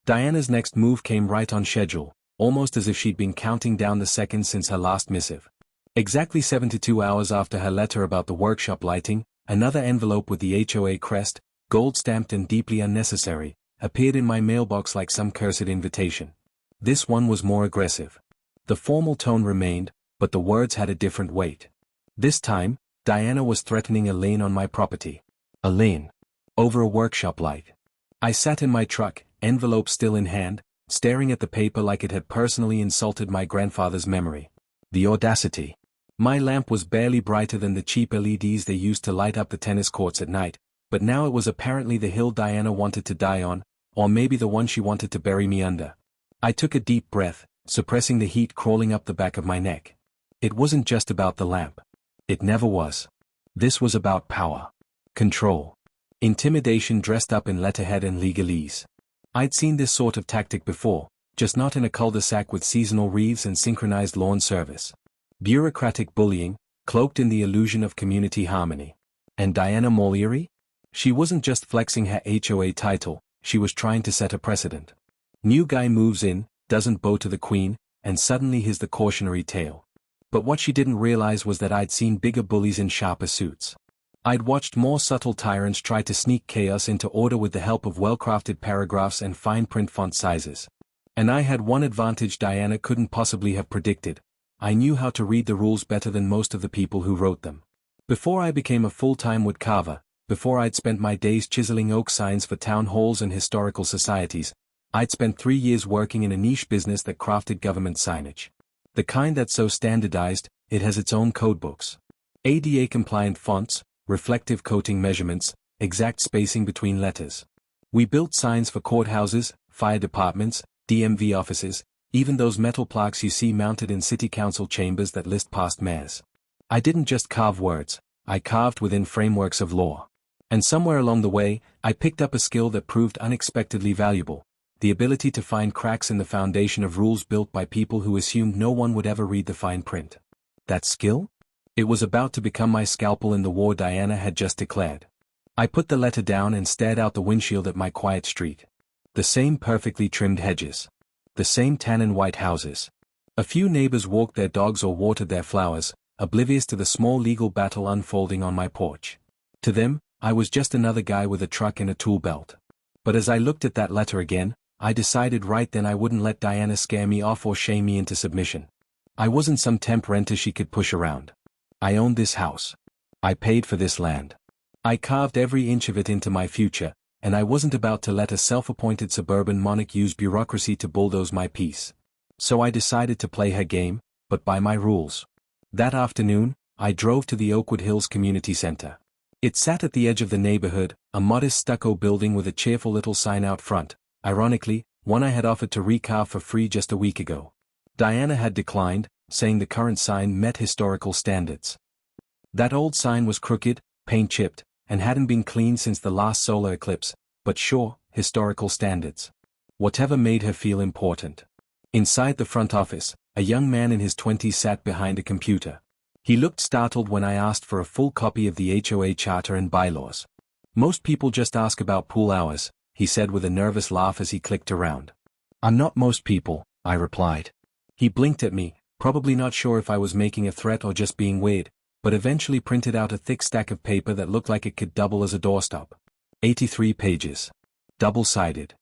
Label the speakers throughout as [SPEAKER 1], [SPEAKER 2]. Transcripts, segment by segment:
[SPEAKER 1] Diana's next move came right on schedule, almost as if she'd been counting down the seconds since her last missive. Exactly 72 hours after her letter about the workshop lighting, another envelope with the HOA crest, gold-stamped and deeply unnecessary, appeared in my mailbox like some cursed invitation. This one was more aggressive. The formal tone remained, but the words had a different weight. This time, Diana was threatening a lien on my property. A lien. Over a workshop light. I sat in my truck, envelope still in hand, staring at the paper like it had personally insulted my grandfather's memory. The audacity. My lamp was barely brighter than the cheap LEDs they used to light up the tennis courts at night, but now it was apparently the hill Diana wanted to die on, or maybe the one she wanted to bury me under. I took a deep breath, suppressing the heat crawling up the back of my neck. It wasn't just about the lamp. It never was. This was about power. Control. Intimidation dressed up in letterhead and legalese. I'd seen this sort of tactic before, just not in a cul-de-sac with seasonal wreaths and synchronized lawn service. Bureaucratic bullying, cloaked in the illusion of community harmony. And Diana Molieri? She wasn't just flexing her HOA title, she was trying to set a precedent. New guy moves in, doesn't bow to the queen, and suddenly here's the cautionary tale. But what she didn't realize was that I'd seen bigger bullies in sharper suits. I'd watched more subtle tyrants try to sneak chaos into order with the help of well-crafted paragraphs and fine print font sizes. And I had one advantage Diana couldn't possibly have predicted. I knew how to read the rules better than most of the people who wrote them. Before I became a full-time woodcarver, before I'd spent my days chiseling oak signs for town halls and historical societies, I'd spent 3 years working in a niche business that crafted government signage. The kind that's so standardized, it has its own codebooks. ADA-compliant fonts, reflective coating measurements, exact spacing between letters. We built signs for courthouses, fire departments, DMV offices, even those metal plaques you see mounted in city council chambers that list past mayors. I didn't just carve words, I carved within frameworks of law. And somewhere along the way, I picked up a skill that proved unexpectedly valuable, the ability to find cracks in the foundation of rules built by people who assumed no one would ever read the fine print. That skill? It was about to become my scalpel in the war Diana had just declared. I put the letter down and stared out the windshield at my quiet street. The same perfectly trimmed hedges. The same tannin white houses. A few neighbors walked their dogs or watered their flowers, oblivious to the small legal battle unfolding on my porch. To them, I was just another guy with a truck and a tool belt. But as I looked at that letter again, I decided right then I wouldn't let Diana scare me off or shame me into submission. I wasn't some temp renter she could push around. I owned this house. I paid for this land. I carved every inch of it into my future, and I wasn't about to let a self-appointed suburban monarch use bureaucracy to bulldoze my peace. So I decided to play her game, but by my rules. That afternoon, I drove to the Oakwood Hills Community Center. It sat at the edge of the neighborhood, a modest stucco building with a cheerful little sign out front, ironically, one I had offered to recarve for free just a week ago. Diana had declined, saying the current sign met historical standards. That old sign was crooked, paint-chipped, and hadn't been cleaned since the last solar eclipse, but sure, historical standards. Whatever made her feel important. Inside the front office, a young man in his 20s sat behind a computer. He looked startled when I asked for a full copy of the HOA charter and bylaws. Most people just ask about pool hours, he said with a nervous laugh as he clicked around. I'm not most people, I replied. He blinked at me, probably not sure if I was making a threat or just being weird, but eventually printed out a thick stack of paper that looked like it could double as a doorstop. 83 pages. Double-sided.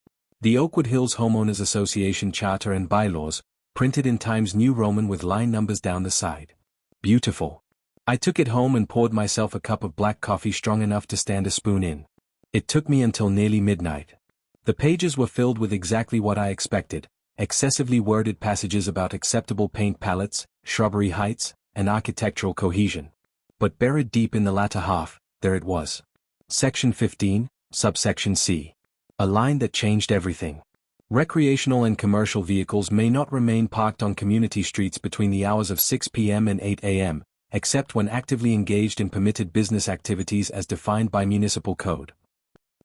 [SPEAKER 1] The Oakwood Hills Homeowners Association Charter and Bylaws, printed in Times New Roman with line numbers down the side. Beautiful. I took it home and poured myself a cup of black coffee strong enough to stand a spoon in. It took me until nearly midnight. The pages were filled with exactly what I expected, excessively worded passages about acceptable paint palettes, shrubbery heights, and architectural cohesion. But buried deep in the latter half, there it was. Section 15, subsection C. A line that changed everything. Recreational and commercial vehicles may not remain parked on community streets between the hours of 6 p.m. and 8 a.m., except when actively engaged in permitted business activities as defined by municipal code.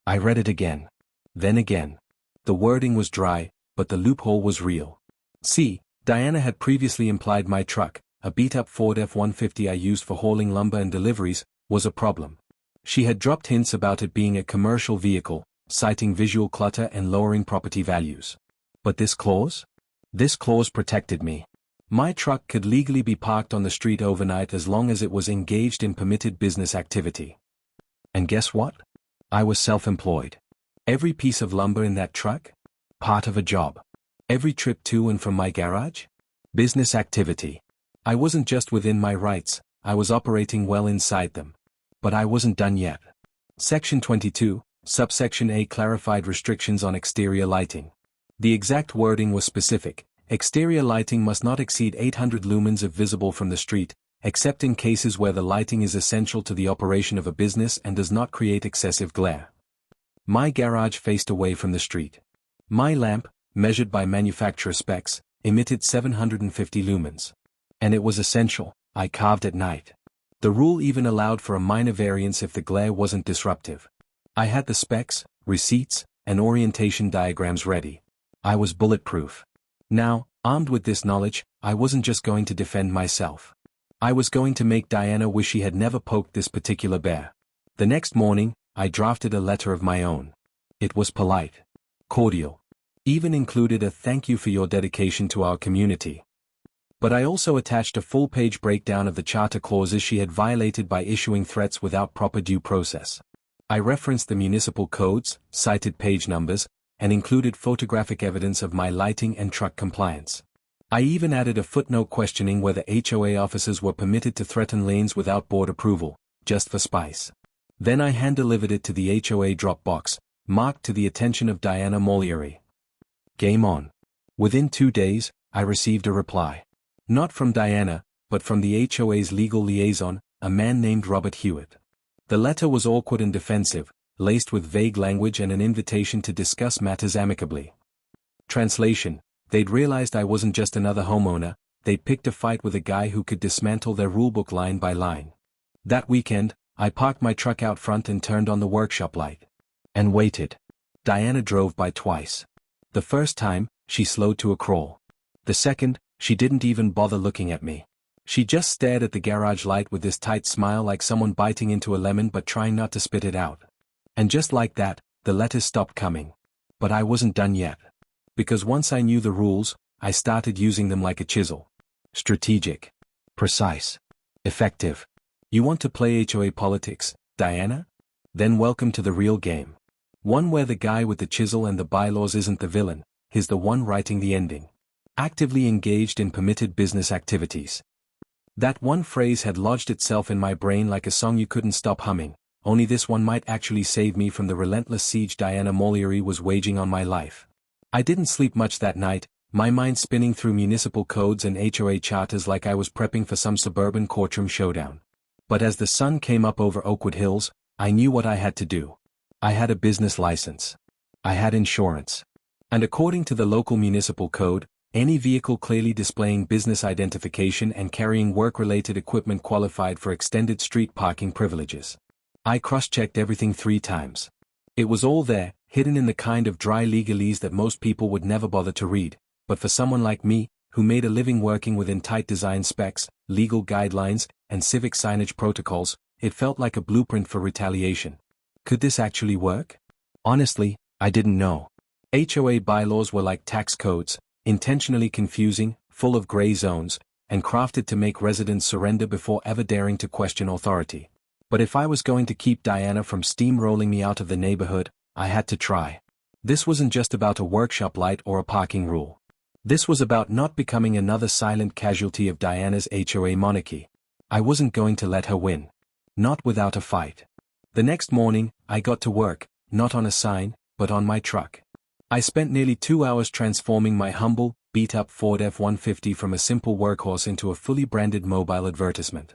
[SPEAKER 1] I read it again. Then again. The wording was dry, but the loophole was real. See, Diana had previously implied my truck, a beat-up Ford F-150 I used for hauling lumber and deliveries, was a problem. She had dropped hints about it being a commercial vehicle, citing visual clutter and lowering property values. But this clause? This clause protected me. My truck could legally be parked on the street overnight as long as it was engaged in permitted business activity. And guess what? I was self-employed. Every piece of lumber in that truck? Part of a job. Every trip to and from my garage? Business activity. I wasn't just within my rights, I was operating well inside them. But I wasn't done yet. Section 22, subsection A clarified restrictions on exterior lighting. The exact wording was specific. Exterior lighting must not exceed 800 lumens if visible from the street, except in cases where the lighting is essential to the operation of a business and does not create excessive glare. My garage faced away from the street. My lamp, measured by manufacturer specs, emitted 750 lumens. And it was essential, I carved at night. The rule even allowed for a minor variance if the glare wasn't disruptive. I had the specs, receipts, and orientation diagrams ready. I was bulletproof. Now, armed with this knowledge, I wasn't just going to defend myself. I was going to make Diana wish she had never poked this particular bear. The next morning, I drafted a letter of my own. It was polite, cordial, even included a thank you for your dedication to our community. But I also attached a full-page breakdown of the charter clauses she had violated by issuing threats without proper due process. I referenced the municipal codes, cited page numbers, and included photographic evidence of my lighting and truck compliance. I even added a footnote questioning whether HOA officers were permitted to threaten lanes without board approval, just for spice. Then I hand-delivered it to the HOA drop box, marked to the attention of Diana Mollieri. Game on. Within 2 days, I received a reply. Not from Diana, but from the HOA's legal liaison, a man named Robert Hewitt. The letter was awkward and defensive, laced with vague language and an invitation to discuss matters amicably. Translation: they'd realized I wasn't just another homeowner, they'd picked a fight with a guy who could dismantle their rulebook line by line. That weekend, I parked my truck out front and turned on the workshop light. And waited. Diana drove by twice. The first time, she slowed to a crawl. The second, she didn't even bother looking at me. She just stared at the garage light with this tight smile like someone biting into a lemon but trying not to spit it out. And just like that, the letters stopped coming. But I wasn't done yet. Because once I knew the rules, I started using them like a chisel. Strategic. Precise. Effective. You want to play HOA politics, Diana? Then welcome to the real game. One where the guy with the chisel and the bylaws isn't the villain, he's the one writing the ending. Actively engaged in permitted business activities. That one phrase had lodged itself in my brain like a song you couldn't stop humming, only this one might actually save me from the relentless siege Diana Mollieri was waging on my life. I didn't sleep much that night, my mind spinning through municipal codes and HOA charters like I was prepping for some suburban courtroom showdown. But as the sun came up over Oakwood Hills, I knew what I had to do. I had a business license. I had insurance. And according to the local municipal code, any vehicle clearly displaying business identification and carrying work-related equipment qualified for extended street parking privileges. I cross-checked everything 3 times. It was all there, hidden in the kind of dry legalese that most people would never bother to read, but for someone like me, who made a living working within tight design specs, legal guidelines, and civic signage protocols, it felt like a blueprint for retaliation. Could this actually work? Honestly, I didn't know. HOA bylaws were like tax codes, intentionally confusing, full of gray zones, and crafted to make residents surrender before ever daring to question authority. But if I was going to keep Diana from steamrolling me out of the neighborhood, I had to try. This wasn't just about a workshop light or a parking rule. This was about not becoming another silent casualty of Diana's HOA monarchy. I wasn't going to let her win. Not without a fight. The next morning, I got to work, not on a sign, but on my truck. I spent nearly 2 hours transforming my humble, beat-up Ford F-150 from a simple workhorse into a fully branded mobile advertisement.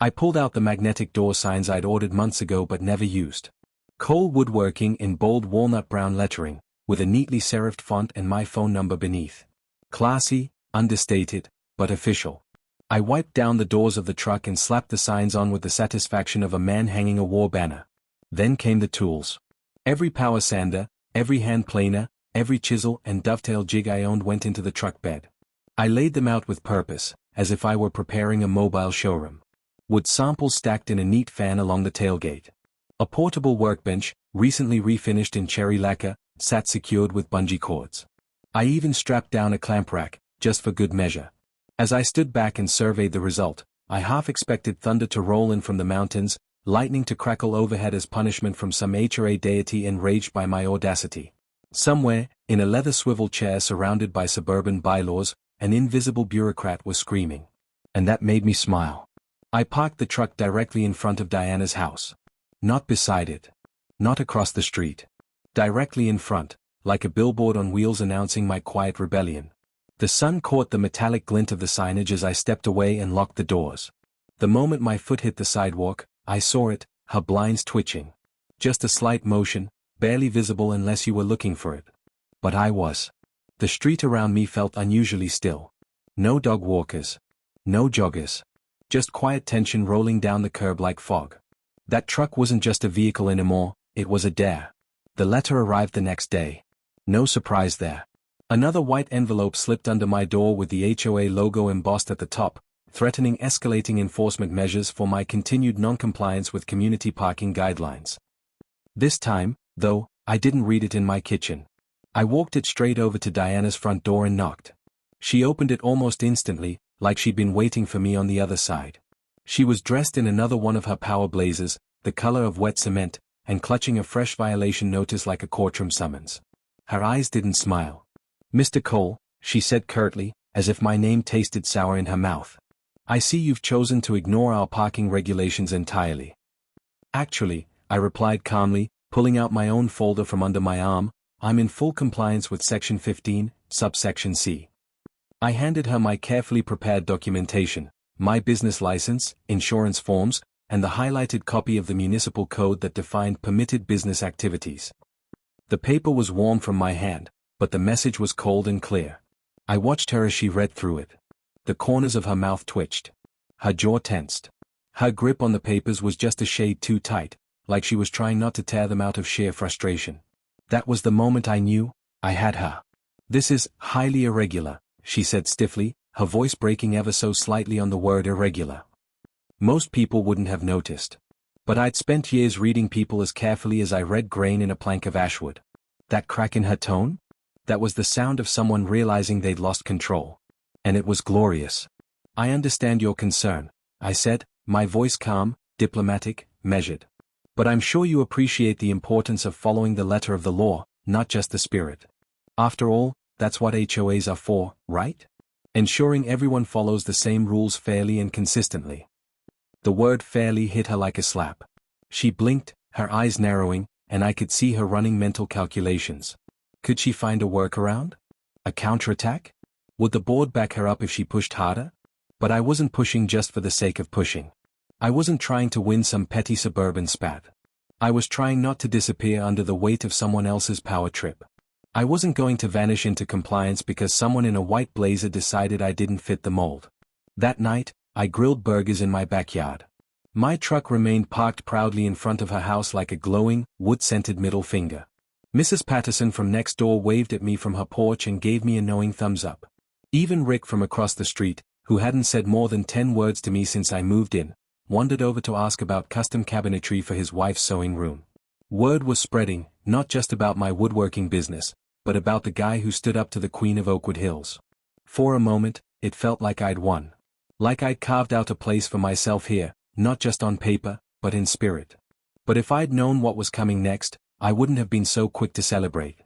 [SPEAKER 1] I pulled out the magnetic door signs I'd ordered months ago but never used. Coal woodworking in bold walnut brown lettering, with a neatly serifed font and my phone number beneath. Classy, understated, but official. I wiped down the doors of the truck and slapped the signs on with the satisfaction of a man hanging a war banner. Then came the tools. Every power sander, every hand planer, every chisel and dovetail jig I owned went into the truck bed. I laid them out with purpose, as if I were preparing a mobile showroom. Wood samples stacked in a neat fan along the tailgate. A portable workbench, recently refinished in cherry lacquer, sat secured with bungee cords. I even strapped down a clamp rack, just for good measure. As I stood back and surveyed the result, I half expected thunder to roll in from the mountains, lightning to crackle overhead as punishment from some HOA deity enraged by my audacity. Somewhere, in a leather swivel chair surrounded by suburban bylaws, an invisible bureaucrat was screaming. And that made me smile. I parked the truck directly in front of Diana's house. Not beside it. Not across the street. Directly in front, like a billboard on wheels announcing my quiet rebellion. The sun caught the metallic glint of the signage as I stepped away and locked the doors. The moment my foot hit the sidewalk, I saw it, her blinds twitching. Just a slight motion, barely visible unless you were looking for it. But I was. The street around me felt unusually still. No dog walkers. No joggers. Just quiet tension rolling down the curb like fog. That truck wasn't just a vehicle anymore, it was a dare. The letter arrived the next day. No surprise there. Another white envelope slipped under my door with the HOA logo embossed at the top, threatening escalating enforcement measures for my continued non-compliance with community parking guidelines. This time, though, I didn't read it in my kitchen. I walked it straight over to Diana's front door and knocked. She opened it almost instantly, like she'd been waiting for me on the other side. She was dressed in another one of her power blazers, the color of wet cement, and clutching a fresh violation notice like a courtroom summons. Her eyes didn't smile. "Mr. Cole," she said curtly, as if my name tasted sour in her mouth. "I see you've chosen to ignore our parking regulations entirely." "Actually," I replied calmly, pulling out my own folder from under my arm, "I'm in full compliance with Section 15, subsection C." I handed her my carefully prepared documentation, my business license, insurance forms, and the highlighted copy of the municipal code that defined permitted business activities. The paper was warm from my hand, but the message was cold and clear. I watched her as she read through it. The corners of her mouth twitched. Her jaw tensed. Her grip on the papers was just a shade too tight, like she was trying not to tear them out of sheer frustration. That was the moment I knew I had her. "This is highly irregular," she said stiffly, her voice breaking ever so slightly on the word irregular. Most people wouldn't have noticed. But I'd spent years reading people as carefully as I read grain in a plank of ashwood. That crack in her tone? That was the sound of someone realizing they'd lost control. And it was glorious. "I understand your concern," I said, my voice calm, diplomatic, measured. "But I'm sure you appreciate the importance of following the letter of the law, not just the spirit. After all, that's what HOAs are for, right? Ensuring everyone follows the same rules fairly and consistently." The word fairly hit her like a slap. She blinked, her eyes narrowing, and I could see her running mental calculations. Could she find a workaround? A counterattack? Would the board back her up if she pushed harder? But I wasn't pushing just for the sake of pushing. I wasn't trying to win some petty suburban spat. I was trying not to disappear under the weight of someone else's power trip. I wasn't going to vanish into compliance because someone in a white blazer decided I didn't fit the mold. That night, I grilled burgers in my backyard. My truck remained parked proudly in front of her house like a glowing, wood-scented middle finger. Mrs. Patterson from next door waved at me from her porch and gave me a knowing thumbs up. Even Rick from across the street, who hadn't said more than 10 words to me since I moved in, wandered over to ask about custom cabinetry for his wife's sewing room. Word was spreading, not just about my woodworking business, but about the guy who stood up to the Queen of Oakwood Hills. For a moment, it felt like I'd won. Like I'd carved out a place for myself here, not just on paper, but in spirit. But if I'd known what was coming next, I wouldn't have been so quick to celebrate.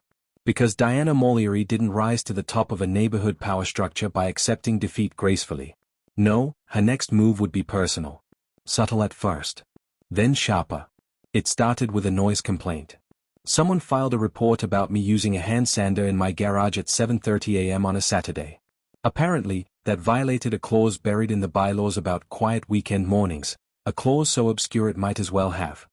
[SPEAKER 1] Because Diana Mollery didn't rise to the top of a neighborhood power structure by accepting defeat gracefully. No, her next move would be personal. Subtle at first. Then sharper. It started with a noise complaint. Someone filed a report about me using a hand sander in my garage at 7:30 a.m. on a Saturday. Apparently, that violated a clause buried in the bylaws about quiet weekend mornings, a clause so obscure it might as well have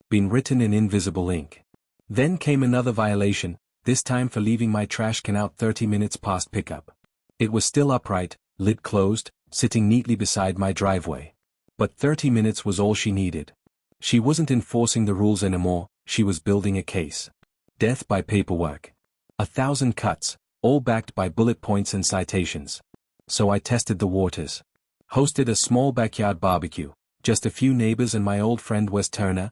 [SPEAKER 1] been written in invisible ink. Then came another violation, this time for leaving my trash can out 30 minutes past pickup. It was still upright, lid closed, sitting neatly beside my driveway. But 30 minutes was all she needed. She wasn't enforcing the rules anymore, she was building a case. Death by paperwork. 1,000 cuts, all backed by bullet points and citations. So I tested the waters. Hosted a small backyard barbecue, just a few neighbors and my old friend Wes Turner,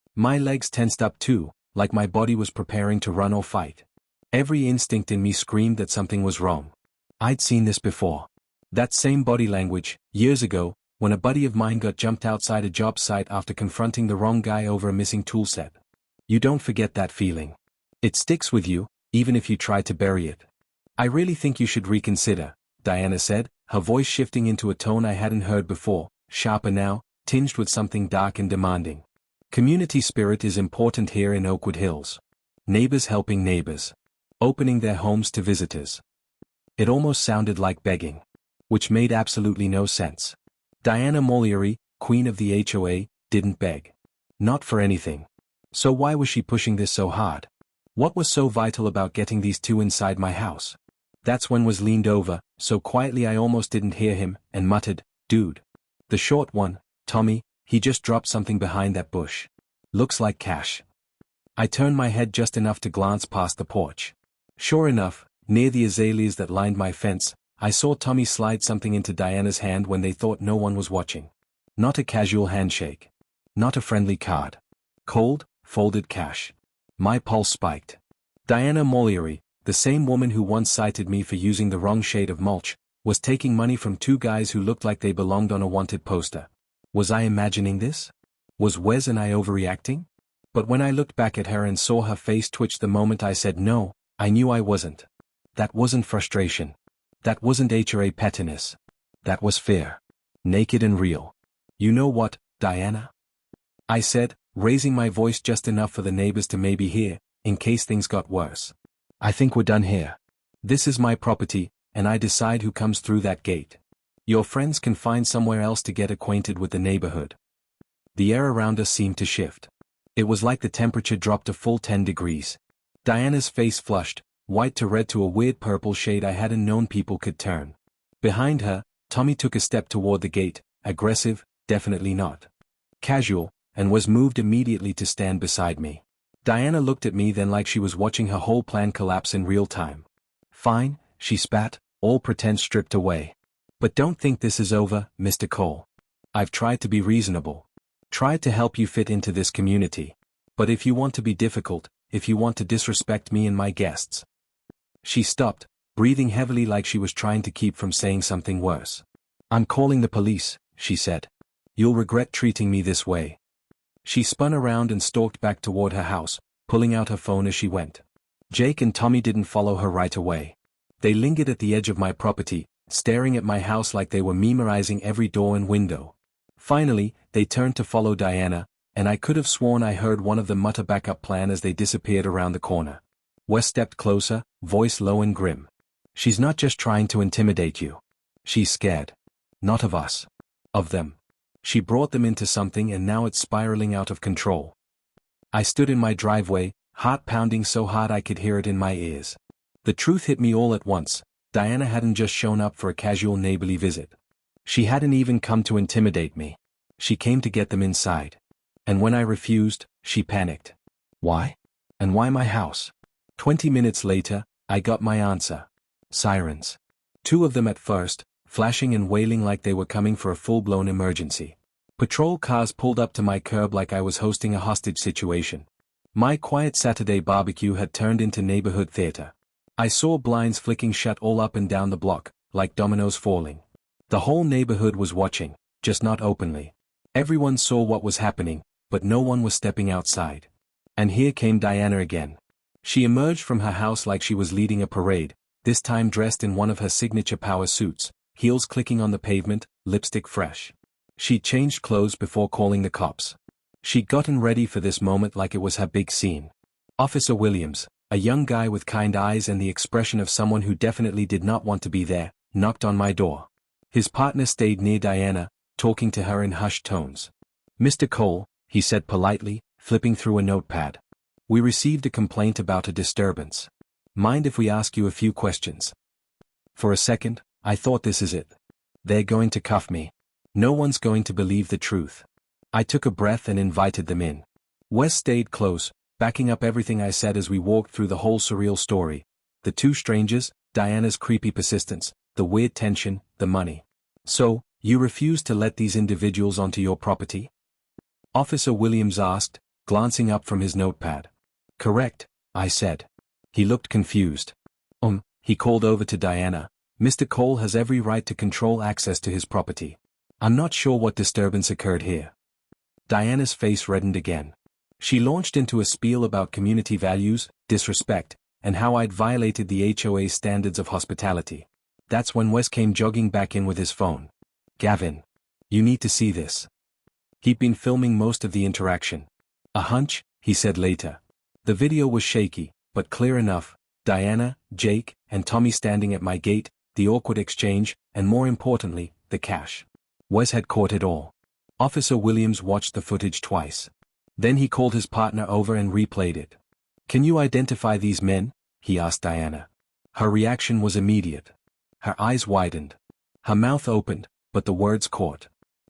[SPEAKER 1] My legs tensed up too, like my body was preparing to run or fight. Every instinct in me screamed that something was wrong. I'd seen this before. That same body language, years ago, when a buddy of mine got jumped outside a job site after confronting the wrong guy over a missing tool set. You don't forget that feeling. It sticks with you, even if you try to bury it. I really think you should reconsider, Diana said, her voice shifting into a tone I hadn't heard before, sharper now, tinged with something dark and demanding. Community spirit is important here in Oakwood Hills. Neighbors helping neighbors. Opening their homes to visitors. It almost sounded like begging. Which made absolutely no sense. Diana Moliery, queen of the HOA, didn't beg. Not for anything. So why was she pushing this so hard? What was so vital about getting these two inside my house? That's when was leaned over, so quietly I almost didn't hear him, and muttered, "Dude. The short one, Tommy, he just dropped something behind that bush. Looks like cash." I turned my head just enough to glance past the porch. Sure enough, near the azaleas that lined my fence, I saw Tommy slide something into Diana's hand when they thought no one was watching. Not a casual handshake. Not a friendly card. Cold, folded cash. My pulse spiked. Diana Moliery, the same woman who once cited me for using the wrong shade of mulch, was taking money from two guys who looked like they belonged on a wanted poster. Was I imagining this? Was Wes and I overreacting? But when I looked back at her and saw her face twitch the moment I said no, I knew I wasn't. That wasn't frustration. That wasn't HOA pettiness. That was fear. Naked and real. You know what, Diana? I said, raising my voice just enough for the neighbors to maybe hear, in case things got worse. I think we're done here. This is my property, and I decide who comes through that gate. Your friends can find somewhere else to get acquainted with the neighborhood. The air around us seemed to shift. It was like the temperature dropped a full 10 degrees. Diana's face flushed, white to red to a weird purple shade I hadn't known people could turn. Behind her, Tommy took a step toward the gate, aggressive, definitely not casual, and was moved immediately to stand beside me. Diana looked at me then like she was watching her whole plan collapse in real time. "Fine," she spat, all pretense stripped away. "But don't think this is over, Mr. Cole. I've tried to be reasonable. Tried to help you fit into this community. But if you want to be difficult, if you want to disrespect me and my guests." She stopped, breathing heavily like she was trying to keep from saying something worse. "I'm calling the police," she said. "You'll regret treating me this way." She spun around and stalked back toward her house, pulling out her phone as she went. Jake and Tommy didn't follow her right away. They lingered at the edge of my property, staring at my house like they were memorizing every door and window. Finally, they turned to follow Diana, and I could have sworn I heard one of them mutter backup plan as they disappeared around the corner. Wes stepped closer, voice low and grim. "She's not just trying to intimidate you. She's scared. Not of us. Of them. She brought them into something and now it's spiraling out of control." I stood in my driveway, heart pounding so hard I could hear it in my ears. The truth hit me all at once. Diana hadn't just shown up for a casual neighborly visit. She hadn't even come to intimidate me. She came to get them inside. And when I refused, she panicked. Why? And why my house? 20 minutes later, I got my answer. Sirens. 2 of them at first, flashing and wailing like they were coming for a full-blown emergency. Patrol cars pulled up to my curb like I was hosting a hostage situation. My quiet Saturday barbecue had turned into neighborhood theater. I saw blinds flicking shut all up and down the block, like dominoes falling. The whole neighborhood was watching, just not openly. Everyone saw what was happening, but no one was stepping outside. And here came Diana again. She emerged from her house like she was leading a parade, this time dressed in one of her signature power suits, heels clicking on the pavement, lipstick fresh. She'd changed clothes before calling the cops. She'd gotten ready for this moment like it was her big scene. Officer Williams, a young guy with kind eyes and the expression of someone who definitely did not want to be there, knocked on my door. His partner stayed near Diana, talking to her in hushed tones. "Mr. Cole," he said politely, flipping through a notepad. "We received a complaint about a disturbance. Mind if we ask you a few questions?" For a second, I thought this is it. They're going to cuff me. No one's going to believe the truth. I took a breath and invited them in. Wes stayed close, backing up everything I said as we walked through the whole surreal story. The 2 strangers, Diana's creepy persistence, the weird tension, the money. "So, you refuse to let these individuals onto your property?" Officer Williams asked, glancing up from his notepad. Correct, I said. He looked confused. He called over to Diana. Mr. Cole has every right to control access to his property. I'm not sure what disturbance occurred here. Diana's face reddened again. She launched into a spiel about community values, disrespect, and how I'd violated the HOA's standards of hospitality. That's when Wes came jogging back in with his phone. Gavin. You need to see this. He'd been filming most of the interaction. A hunch, he said later. The video was shaky, but clear enough. Diana, Jake, and Tommy standing at my gate, the awkward exchange, and more importantly, the cash. Wes had caught it all. Officer Williams watched the footage twice. Then he called his partner over and replayed it. Can you identify these men? He asked Diana. Her reaction was immediate. Her eyes widened. Her mouth opened, but the words caught.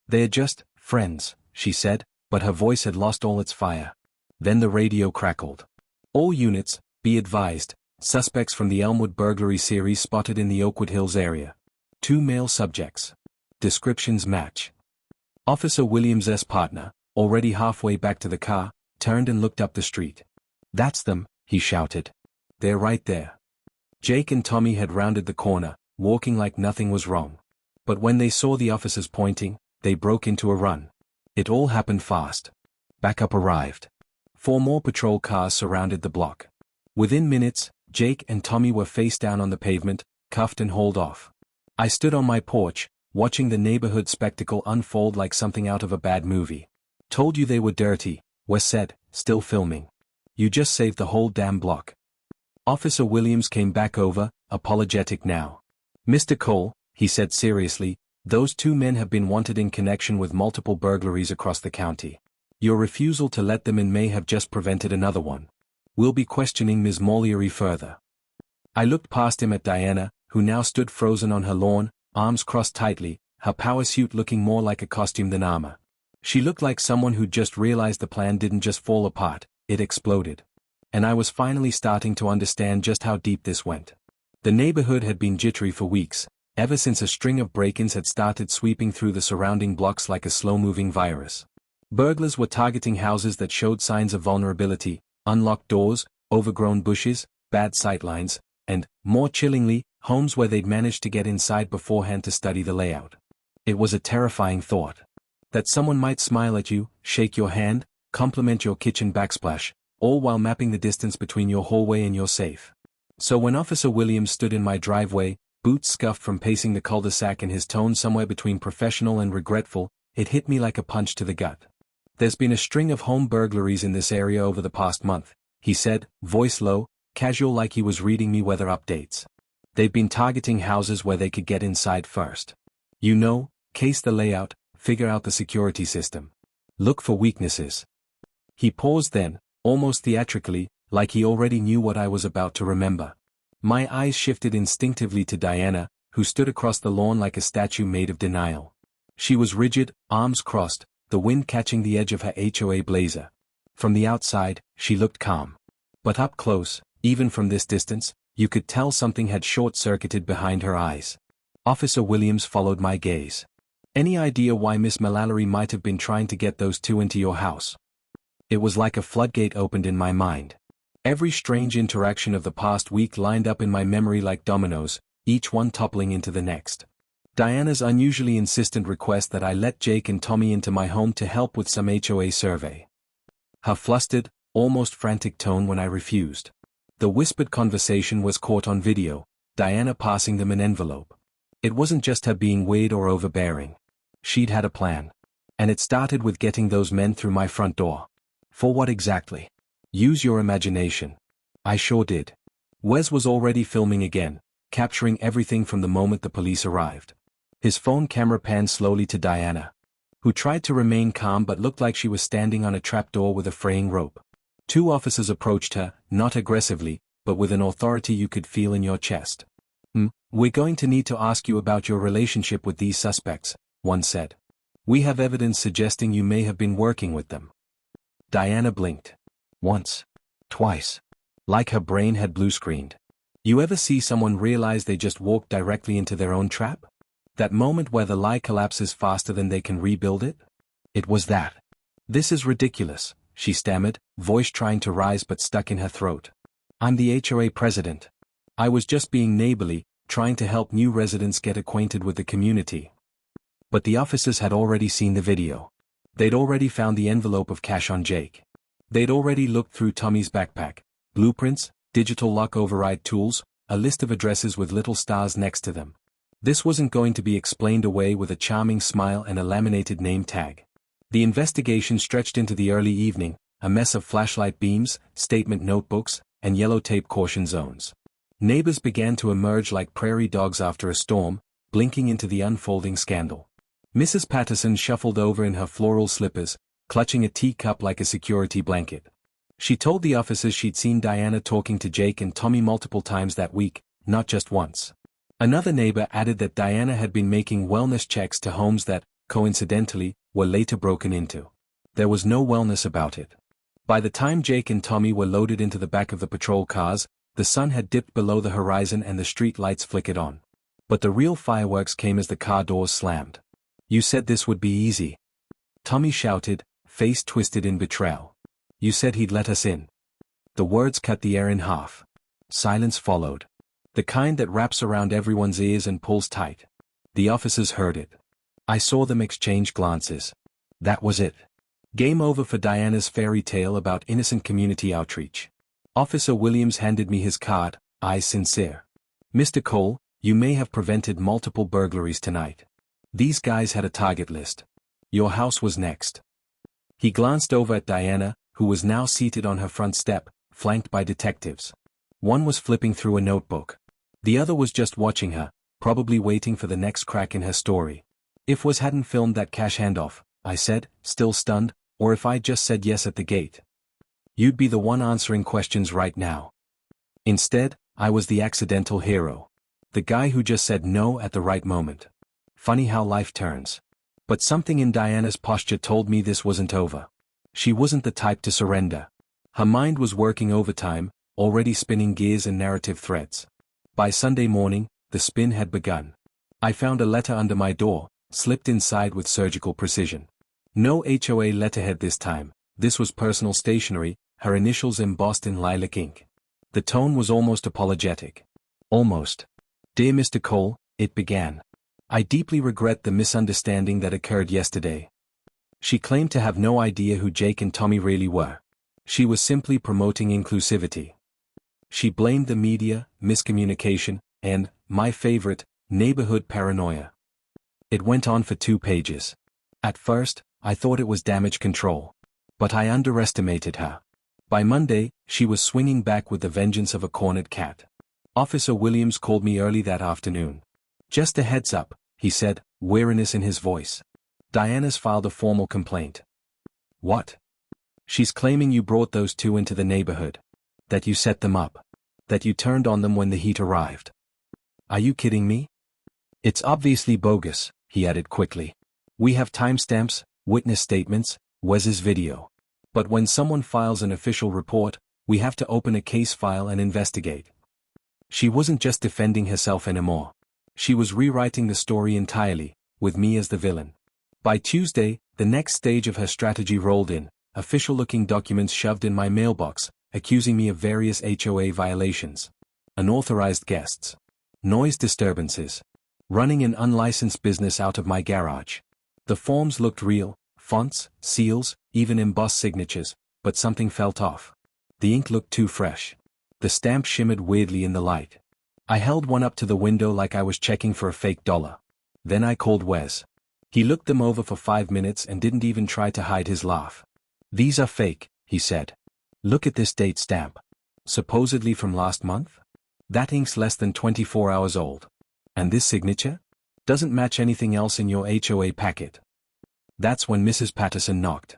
[SPEAKER 1] They're just friends, she said, but her voice had lost all its fire. Then the radio crackled. All units, be advised, suspects from the Elmwood burglary series spotted in the Oakwood Hills area. 2 male subjects. Descriptions match. Officer Williams' partner, already halfway back to the car, turned and looked up the street. That's them, he shouted. They're right there. Jake and Tommy had rounded the corner, walking like nothing was wrong. But when they saw the officers pointing, they broke into a run. It all happened fast. Backup arrived. 4 more patrol cars surrounded the block. Within minutes, Jake and Tommy were face down on the pavement, cuffed and hauled off. I stood on my porch, watching the neighborhood spectacle unfold like something out of a bad movie. Told you they were dirty, Wes said, still filming. You just saved the whole damn block. Officer Williams came back over, apologetic now. Mr. Cole, he said seriously, those 2 men have been wanted in connection with multiple burglaries across the county. Your refusal to let them in may have just prevented another one. We'll be questioning Ms. Mollieri further. I looked past him at Diana, who now stood frozen on her lawn, arms crossed tightly, her power suit looking more like a costume than armor. She looked like someone who'd just realized the plan didn't just fall apart, it exploded. And I was finally starting to understand just how deep this went. The neighborhood had been jittery for weeks, ever since a string of break-ins had started sweeping through the surrounding blocks like a slow-moving virus. Burglars were targeting houses that showed signs of vulnerability, unlocked doors, overgrown bushes, bad sightlines, and, more chillingly, homes where they'd managed to get inside beforehand to study the layout. It was a terrifying thought. That someone might smile at you, shake your hand, compliment your kitchen backsplash, all while mapping the distance between your hallway and your safe. So when Officer Williams stood in my driveway, boots scuffed from pacing the cul-de-sac and his tone somewhere between professional and regretful, it hit me like a punch to the gut. There's been a string of home burglaries in this area over the past month, he said, voice low, casual like he was reading me weather updates. They've been targeting houses where they could get inside first. You know, case the layout, figure out the security system. Look for weaknesses. He paused then, almost theatrically, like he already knew what I was about to remember. My eyes shifted instinctively to Diana, who stood across the lawn like a statue made of denial. She was rigid, arms crossed, the wind catching the edge of her HOA blazer. From the outside, she looked calm. But up close, even from this distance, you could tell something had short-circuited behind her eyes. Officer Williams followed my gaze. Any idea why Miss Mallory might have been trying to get those 2 into your house? It was like a floodgate opened in my mind. Every strange interaction of the past week lined up in my memory like dominoes, each one toppling into the next. Diana's unusually insistent request that I let Jake and Tommy into my home to help with some HOA survey. Her flustered, almost frantic tone when I refused. The whispered conversation was caught on video, Diana passing them an envelope. It wasn't just her being weird or overbearing. She'd had a plan. And it started with getting those men through my front door. For what exactly? Use your imagination. I sure did. Wes was already filming again, capturing everything from the moment the police arrived. His phone camera panned slowly to Diana, who tried to remain calm but looked like she was standing on a trapdoor with a fraying rope. 2 officers approached her, not aggressively, but with an authority you could feel in your chest. We're going to need to ask you about your relationship with these suspects, one said. We have evidence suggesting you may have been working with them. Diana blinked. Once. Twice. Like her brain had blue-screened. You ever see someone realize they just walked directly into their own trap? That moment where the lie collapses faster than they can rebuild it? It was that. This is ridiculous, she stammered, voice trying to rise but stuck in her throat. "I'm the HOA president. I was just being neighborly, trying to help new residents get acquainted with the community." But the officers had already seen the video. They'd already found the envelope of cash on Jake. They'd already looked through Tommy's backpack, blueprints, digital lock override tools, a list of addresses with little stars next to them. This wasn't going to be explained away with a charming smile and a laminated name tag. The investigation stretched into the early evening, a mess of flashlight beams, statement notebooks, and yellow tape caution zones. Neighbors began to emerge like prairie dogs after a storm, blinking into the unfolding scandal. Mrs. Patterson shuffled over in her floral slippers, clutching a teacup like a security blanket. She told the officers she'd seen Diana talking to Jake and Tommy multiple times that week, not just once. Another neighbor added that Diana had been making wellness checks to homes that, coincidentally, were later broken into. There was no wellness about it. By the time Jake and Tommy were loaded into the back of the patrol cars, the sun had dipped below the horizon and the street lights flickered on. But the real fireworks came as the car doors slammed. "You said this would be easy," Tommy shouted, face twisted in betrayal. "You said he'd let us in." The words cut the air in half. Silence followed. The kind that wraps around everyone's ears and pulls tight. The officers heard it. I saw them exchange glances. That was it. Game over for Diana's fairy tale about innocent community outreach. Officer Williams handed me his card, eyes sincere. "Mr. Cole, you may have prevented multiple burglaries tonight. These guys had a target list. Your house was next." He glanced over at Diana, who was now seated on her front step, flanked by detectives. One was flipping through a notebook. The other was just watching her, probably waiting for the next crack in her story. "If Wes hadn't filmed that cash handoff," I said, still stunned, "or if I just said yes at the gate, you'd be the one answering questions right now. Instead, I was the accidental hero. The guy who just said no at the right moment. Funny how life turns." But something in Diana's posture told me this wasn't over. She wasn't the type to surrender. Her mind was working overtime, already spinning gears and narrative threads. By Sunday morning, the spin had begun. I found a letter under my door, slipped inside with surgical precision. No HOA letterhead this time. This was personal stationery, her initials embossed in lilac ink. The tone was almost apologetic. Almost. "Dear Mr. Cole," it began. "I deeply regret the misunderstanding that occurred yesterday." She claimed to have no idea who Jake and Tommy really were. She was simply promoting inclusivity. She blamed the media, miscommunication, and, my favorite, neighborhood paranoia. It went on for 2 pages. At first, I thought it was damage control. But I underestimated her. By Monday, she was swinging back with the vengeance of a cornered cat. Officer Williams called me early that afternoon. "Just a heads up," he said, weariness in his voice. "Diana's filed a formal complaint." "What?" "She's claiming you brought those two into the neighborhood. That you set them up. That you turned on them when the heat arrived." "Are you kidding me?" "It's obviously bogus," he added quickly. "We have timestamps, witness statements, Wes's video. But when someone files an official report, we have to open a case file and investigate." She wasn't just defending herself anymore. She was rewriting the story entirely, with me as the villain. By Tuesday, the next stage of her strategy rolled in, official-looking documents shoved in my mailbox, accusing me of various HOA violations. Unauthorized guests. Noise disturbances. Running an unlicensed business out of my garage. The forms looked real, fonts, seals, even embossed signatures, but something felt off. The ink looked too fresh. The stamp shimmered weirdly in the light. I held one up to the window like I was checking for a fake dollar. Then I called Wes. He looked them over for 5 minutes and didn't even try to hide his laugh. "These are fake," he said. "Look at this date stamp. Supposedly from last month? That ink's less than 24 hours old. And this signature? Doesn't match anything else in your HOA packet." That's when Mrs. Patterson knocked.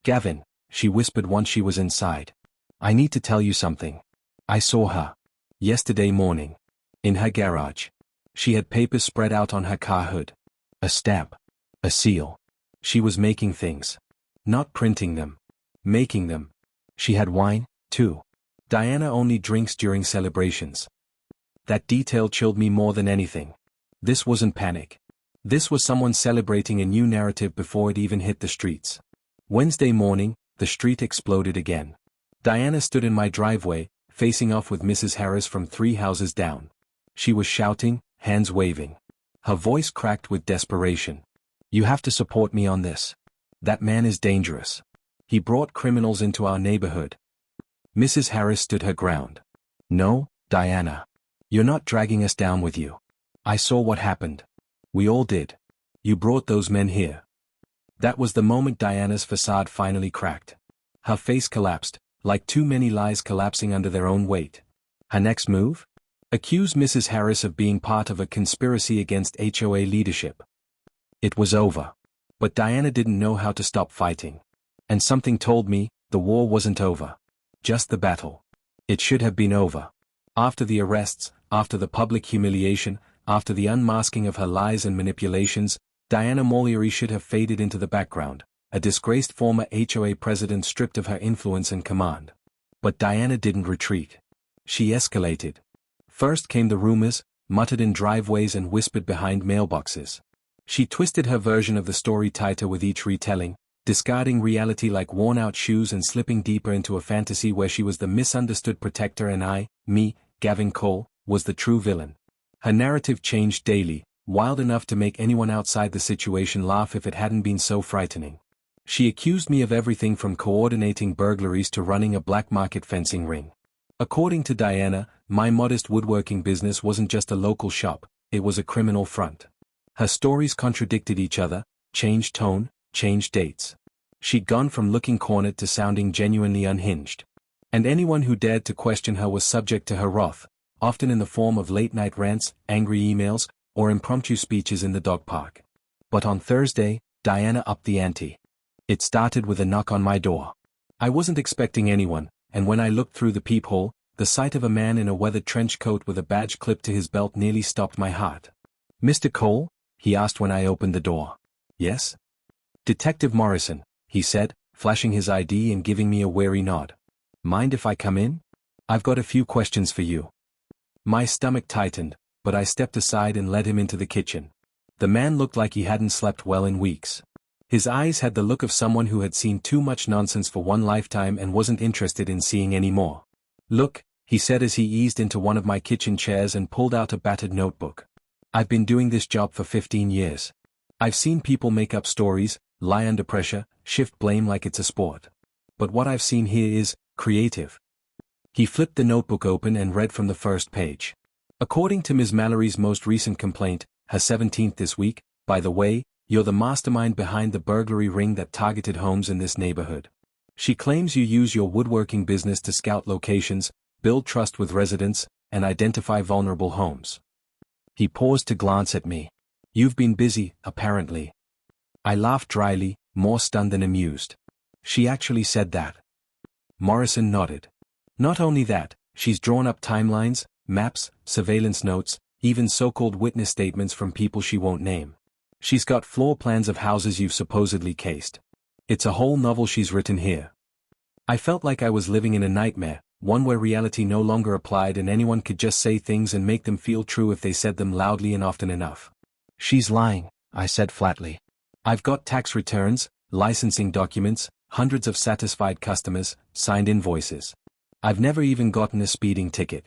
[SPEAKER 1] "Gavin," she whispered once she was inside. "I need to tell you something. I saw her. Yesterday morning. In her garage. She had papers spread out on her car hood. A stamp. A seal. She was making things. Not printing them. Making them. She had wine, too. Diana only drinks during celebrations." That detail chilled me more than anything. This wasn't panic. This was someone celebrating a new narrative before it even hit the streets. Wednesday morning, the street exploded again. Diana stood in my driveway, facing off with Mrs. Harris from 3 houses down. She was shouting, hands waving. Her voice cracked with desperation. "You have to support me on this. That man is dangerous. He brought criminals into our neighborhood." Mrs. Harris stood her ground. "No, Diana. You're not dragging us down with you. I saw what happened. We all did. You brought those men here." That was the moment Diana's facade finally cracked. Her face collapsed, like too many lies collapsing under their own weight. Her next move? Accused Mrs. Harris of being part of a conspiracy against HOA leadership. It was over. But Diana didn't know how to stop fighting. And something told me, the war wasn't over. Just the battle. It should have been over. After the arrests, after the public humiliation, after the unmasking of her lies and manipulations, Diana Mollieri should have faded into the background, a disgraced former HOA president stripped of her influence and command. But Diana didn't retreat. She escalated. First came the rumors, muttered in driveways and whispered behind mailboxes. She twisted her version of the story tighter with each retelling, discarding reality like worn-out shoes and slipping deeper into a fantasy where she was the misunderstood protector and I, me, Gavin Cole, was the true villain. Her narrative changed daily, wild enough to make anyone outside the situation laugh if it hadn't been so frightening. She accused me of everything from coordinating burglaries to running a black market fencing ring. According to Diana, my modest woodworking business wasn't just a local shop, it was a criminal front. Her stories contradicted each other, changed tone, changed dates. She'd gone from looking cornered to sounding genuinely unhinged. And anyone who dared to question her was subject to her wrath, often in the form of late-night rants, angry emails, or impromptu speeches in the dog park. But on Thursday, Diana upped the ante. It started with a knock on my door. I wasn't expecting anyone, and when I looked through the peephole, the sight of a man in a weathered trench coat with a badge clipped to his belt nearly stopped my heart. "Mr. Cole?" he asked when I opened the door. "Yes?" "Detective Morrison," he said, flashing his ID and giving me a wary nod. "Mind if I come in? I've got a few questions for you." My stomach tightened, but I stepped aside and led him into the kitchen. The man looked like he hadn't slept well in weeks. His eyes had the look of someone who had seen too much nonsense for one lifetime and wasn't interested in seeing any more. "Look," he said as he eased into one of my kitchen chairs and pulled out a battered notebook. "I've been doing this job for 15 years. I've seen people make up stories, lie under pressure, shift blame like it's a sport. But what I've seen here is creative." He flipped the notebook open and read from the first page. "According to Ms. Mallory's most recent complaint, her 17th this week, by the way, you're the mastermind behind the burglary ring that targeted homes in this neighborhood. She claims you use your woodworking business to scout locations, build trust with residents, and identify vulnerable homes." He paused to glance at me. "You've been busy, apparently." I laughed dryly, more stunned than amused. "She actually said that?" Morrison nodded. "Not only that, she's drawn up timelines, maps, surveillance notes, even so-called witness statements from people she won't name. She's got floor plans of houses you've supposedly cased. It's a whole novel she's written here." I felt like I was living in a nightmare, one where reality no longer applied and anyone could just say things and make them feel true if they said them loudly and often enough. "She's lying," I said flatly. "I've got tax returns, licensing documents, hundreds of satisfied customers, signed invoices. I've never even gotten a speeding ticket."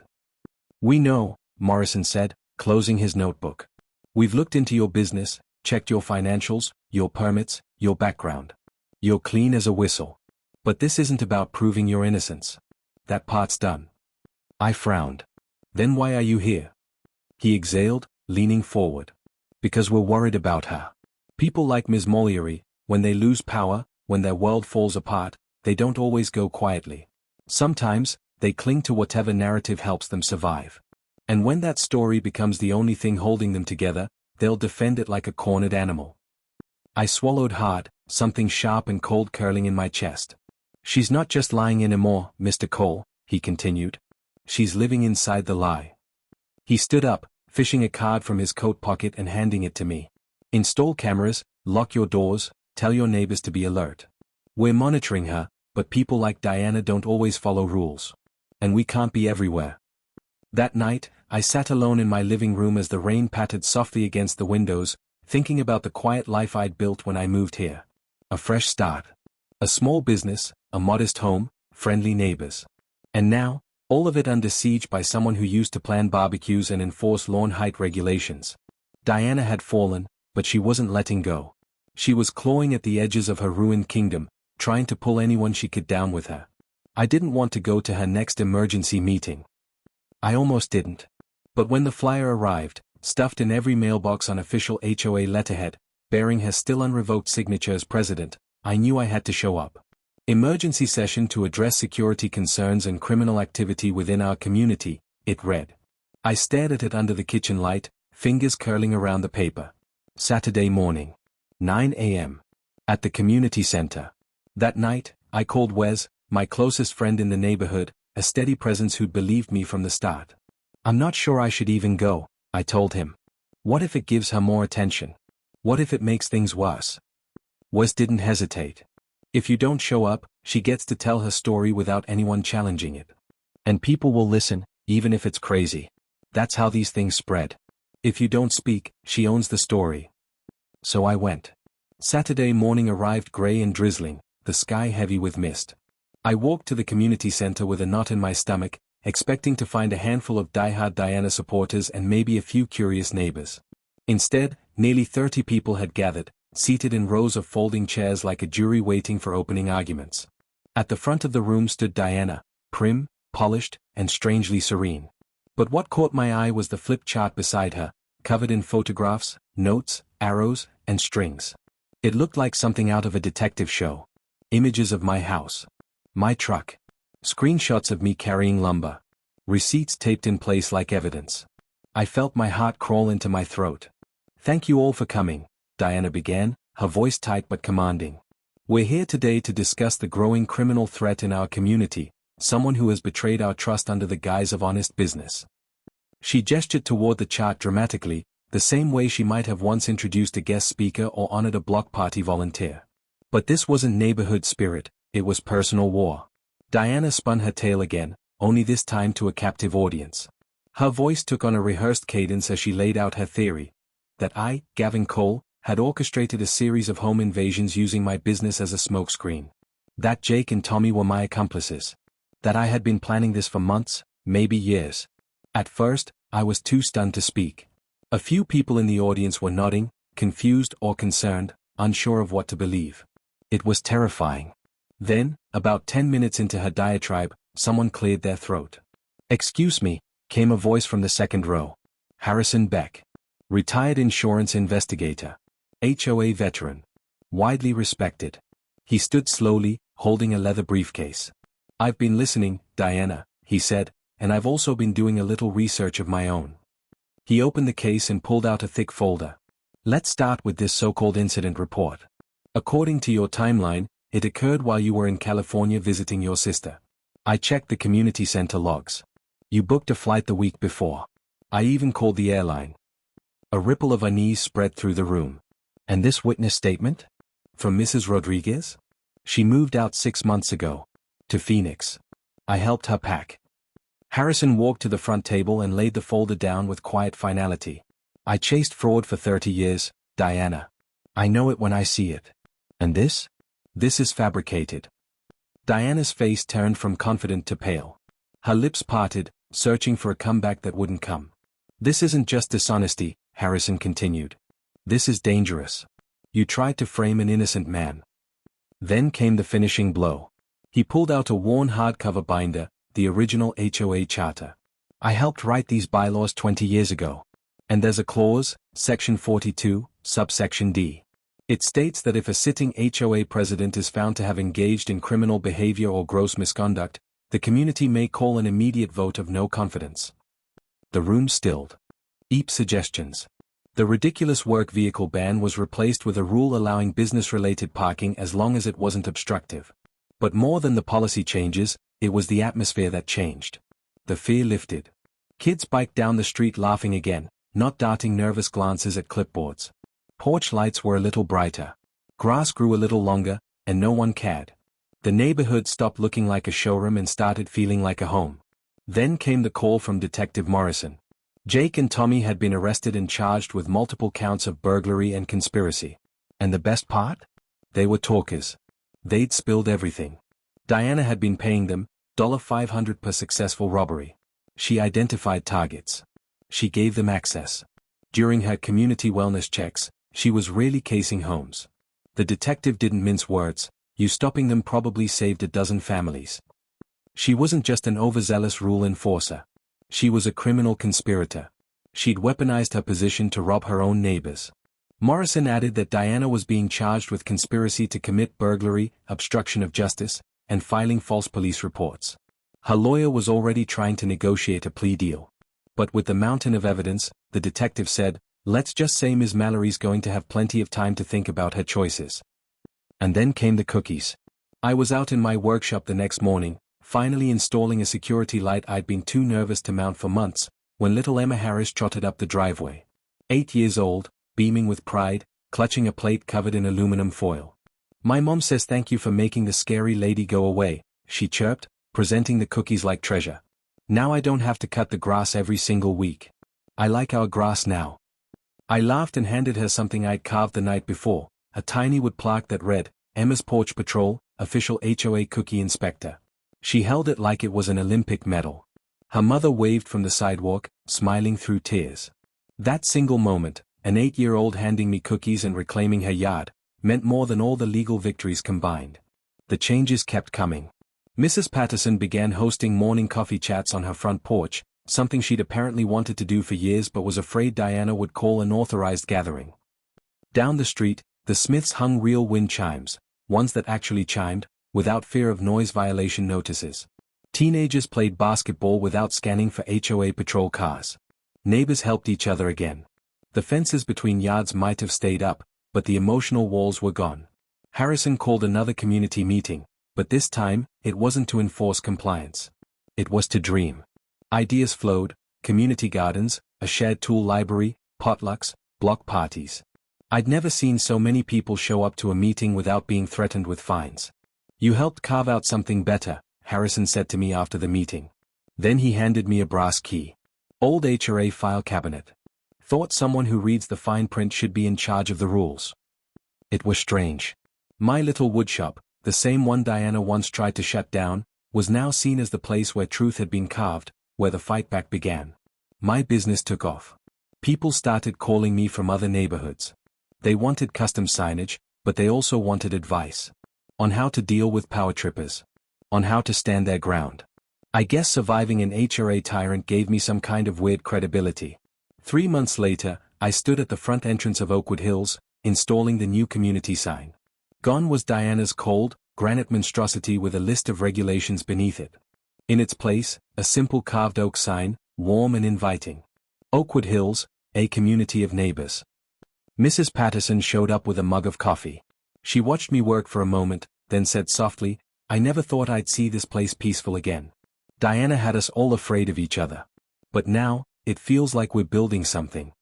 [SPEAKER 1] "We know," Morrison said, closing his notebook. "We've looked into your business, checked your financials, your permits, your background. You're clean as a whistle. But this isn't about proving your innocence. That part's done." I frowned. "Then why are you here?" He exhaled, leaning forward. "Because we're worried about her. People like Ms. Mollieri, when they lose power, when their world falls apart, they don't always go quietly. Sometimes, they cling to whatever narrative helps them survive. And when that story becomes the only thing holding them together, they'll defend it like a cornered animal." I swallowed hard, something sharp and cold curling in my chest. "She's not just lying anymore, Mr. Cole," he continued. "She's living inside the lie." He stood up, fishing a card from his coat pocket and handing it to me. "Install cameras, lock your doors, tell your neighbors to be alert. We're monitoring her, but people like Diana don't always follow rules. And we can't be everywhere." That night, I sat alone in my living room as the rain pattered softly against the windows, thinking about the quiet life I'd built when I moved here. A fresh start. A small business, a modest home, friendly neighbors. And now, all of it under siege by someone who used to plan barbecues and enforce lawn height regulations. Diana had fallen, but she wasn't letting go. She was clawing at the edges of her ruined kingdom, trying to pull anyone she could down with her. I didn't want to go to her next emergency meeting. I almost didn't. But when the flyer arrived, stuffed in every mailbox on official HOA letterhead, bearing her still unrevoked signature as president, I knew I had to show up. Emergency session to address security concerns and criminal activity within our community, it read. I stared at it under the kitchen light, fingers curling around the paper. Saturday morning. 9 a.m. At the community center. That night, I called Wes, my closest friend in the neighborhood, a steady presence who'd believed me from the start. I'm not sure I should even go, I told him. What if it gives her more attention? What if it makes things worse? Wes didn't hesitate. If you don't show up, she gets to tell her story without anyone challenging it. And people will listen, even if it's crazy. That's how these things spread. If you don't speak, she owns the story. So I went. Saturday morning arrived gray and drizzling, the sky heavy with mist. I walked to the community center with a knot in my stomach, expecting to find a handful of diehard Diana supporters and maybe a few curious neighbors. Instead, nearly 30 people had gathered, seated in rows of folding chairs like a jury waiting for opening arguments. At the front of the room stood Diana, prim, polished, and strangely serene. But what caught my eye was the flip chart beside her, covered in photographs, notes, arrows, and strings. It looked like something out of a detective show. Images of my house. My truck. Screenshots of me carrying lumber. Receipts taped in place like evidence. I felt my heart crawl into my throat. Thank you all for coming, Diana began, her voice tight but commanding. We're here today to discuss the growing criminal threat in our community, someone who has betrayed our trust under the guise of honest business. She gestured toward the chart dramatically, the same way she might have once introduced a guest speaker or honored a block party volunteer. But this wasn't neighborhood spirit, it was personal war. Diana spun her tale again, only this time to a captive audience. Her voice took on a rehearsed cadence as she laid out her theory. That I, Gavin Cole, had orchestrated a series of home invasions using my business as a smokescreen. That Jake and Tommy were my accomplices. That I had been planning this for months, maybe years. At first, I was too stunned to speak. A few people in the audience were nodding, confused or concerned, unsure of what to believe. It was terrifying. Then, about 10 minutes into her diatribe, someone cleared their throat. "Excuse me," came a voice from the second row. Harrison Beck. Retired insurance investigator. HOA veteran. Widely respected. He stood slowly, holding a leather briefcase. "I've been listening, Diana," he said, "and I've also been doing a little research of my own." He opened the case and pulled out a thick folder. "Let's start with this so-called incident report. According to your timeline, it occurred while you were in California visiting your sister. I checked the community center logs. You booked a flight the week before. I even called the airline." A ripple of unease spread through the room. "And this witness statement? From Mrs. Rodriguez? She moved out 6 months ago. To Phoenix. I helped her pack." Harrison walked to the front table and laid the folder down with quiet finality. "I chased fraud for 30 years, Diana. I know it when I see it. And this? This is fabricated." Diana's face turned from confident to pale. Her lips parted, searching for a comeback that wouldn't come. "This isn't just dishonesty," Harrison continued. "This is dangerous. You tried to frame an innocent man." Then came the finishing blow. He pulled out a worn hardcover binder, the original HOA charter. "I helped write these bylaws 20 years ago. And there's a clause, Section 42, subsection D. It states that if a sitting HOA president is found to have engaged in criminal behavior or gross misconduct, the community may call an immediate vote of no confidence." The room stilled. Eep suggestions. The ridiculous work vehicle ban was replaced with a rule allowing business-related parking as long as it wasn't obstructive. But more than the policy changes, it was the atmosphere that changed. The fear lifted. Kids biked down the street laughing again, not darting nervous glances at clipboards. Porch lights were a little brighter. Grass grew a little longer, and no one cared. The neighborhood stopped looking like a showroom and started feeling like a home. Then came the call from Detective Morrison. Jake and Tommy had been arrested and charged with multiple counts of burglary and conspiracy. And the best part? They were talkers. They'd spilled everything. Diana had been paying them $500 per successful robbery. She identified targets. She gave them access. During her community wellness checks, she was really casing homes. The detective didn't mince words. You stopping them probably saved a dozen families. She wasn't just an overzealous rule enforcer. She was a criminal conspirator. She'd weaponized her position to rob her own neighbors. Morrison added that Diana was being charged with conspiracy to commit burglary, obstruction of justice, and filing false police reports. Her lawyer was already trying to negotiate a plea deal. But with the mountain of evidence, the detective said, let's just say Ms. Mallory's going to have plenty of time to think about her choices. And then came the cookies. I was out in my workshop the next morning, finally installing a security light I'd been too nervous to mount for months, when little Emma Harris trotted up the driveway. 8 years old, beaming with pride, clutching a plate covered in aluminum foil. My mom says thank you for making the scary lady go away, she chirped, presenting the cookies like treasure. Now I don't have to cut the grass every single week. I like our grass now. I laughed and handed her something I'd carved the night before, a tiny wood plaque that read, Emma's Porch Patrol, Official HOA Cookie Inspector. She held it like it was an Olympic medal. Her mother waved from the sidewalk, smiling through tears. That single moment, an 8-year-old handing me cookies and reclaiming her yard, meant more than all the legal victories combined. The changes kept coming. Mrs. Patterson began hosting morning coffee chats on her front porch, something she'd apparently wanted to do for years but was afraid Diana would call an authorized gathering. Down the street, the Smiths hung real wind chimes, ones that actually chimed, without fear of noise violation notices. Teenagers played basketball without scanning for HOA patrol cars. Neighbors helped each other again. The fences between yards might have stayed up, but the emotional walls were gone. Harrison called another community meeting, but this time, it wasn't to enforce compliance. It was to dream. Ideas flowed, community gardens, a shared tool library, potlucks, block parties. I'd never seen so many people show up to a meeting without being threatened with fines. You helped carve out something better, Harrison said to me after the meeting. Then he handed me a brass key. Old HRA file cabinet. Thought someone who reads the fine print should be in charge of the rules. It was strange. My little woodshop, the same one Diana once tried to shut down, was now seen as the place where truth had been carved, where the fight back began. My business took off. People started calling me from other neighborhoods. They wanted custom signage, but they also wanted advice. On how to deal with power trippers. On how to stand their ground. I guess surviving an HRA tyrant gave me some kind of weird credibility. 3 months later, I stood at the front entrance of Oakwood Hills, installing the new community sign. Gone was Diana's cold, granite monstrosity with a list of regulations beneath it. In its place, a simple carved oak sign, warm and inviting. Oakwood Hills, a community of neighbors. Mrs. Patterson showed up with a mug of coffee. She watched me work for a moment, then said softly, I never thought I'd see this place peaceful again. Diana had us all afraid of each other. But now, it feels like we're building something.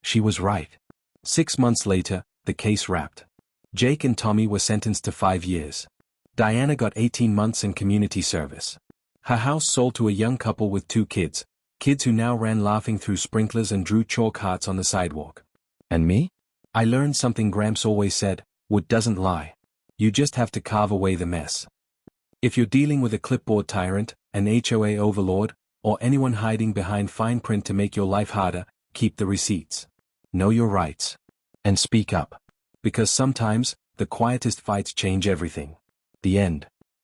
[SPEAKER 1] She was right. 6 months later, the case wrapped. Jake and Tommy were sentenced to 5 years. Diana got 18 months in community service. Her house sold to a young couple with 2 kids, kids who now ran laughing through sprinklers and drew chalk hearts on the sidewalk. And me? I learned something Gramps always said, wood doesn't lie. You just have to carve away the mess. If you're dealing with a clipboard tyrant, an HOA overlord, or anyone hiding behind fine print to make your life harder, keep the receipts. Know your rights. And speak up. Because sometimes, the quietest fights change everything. The end.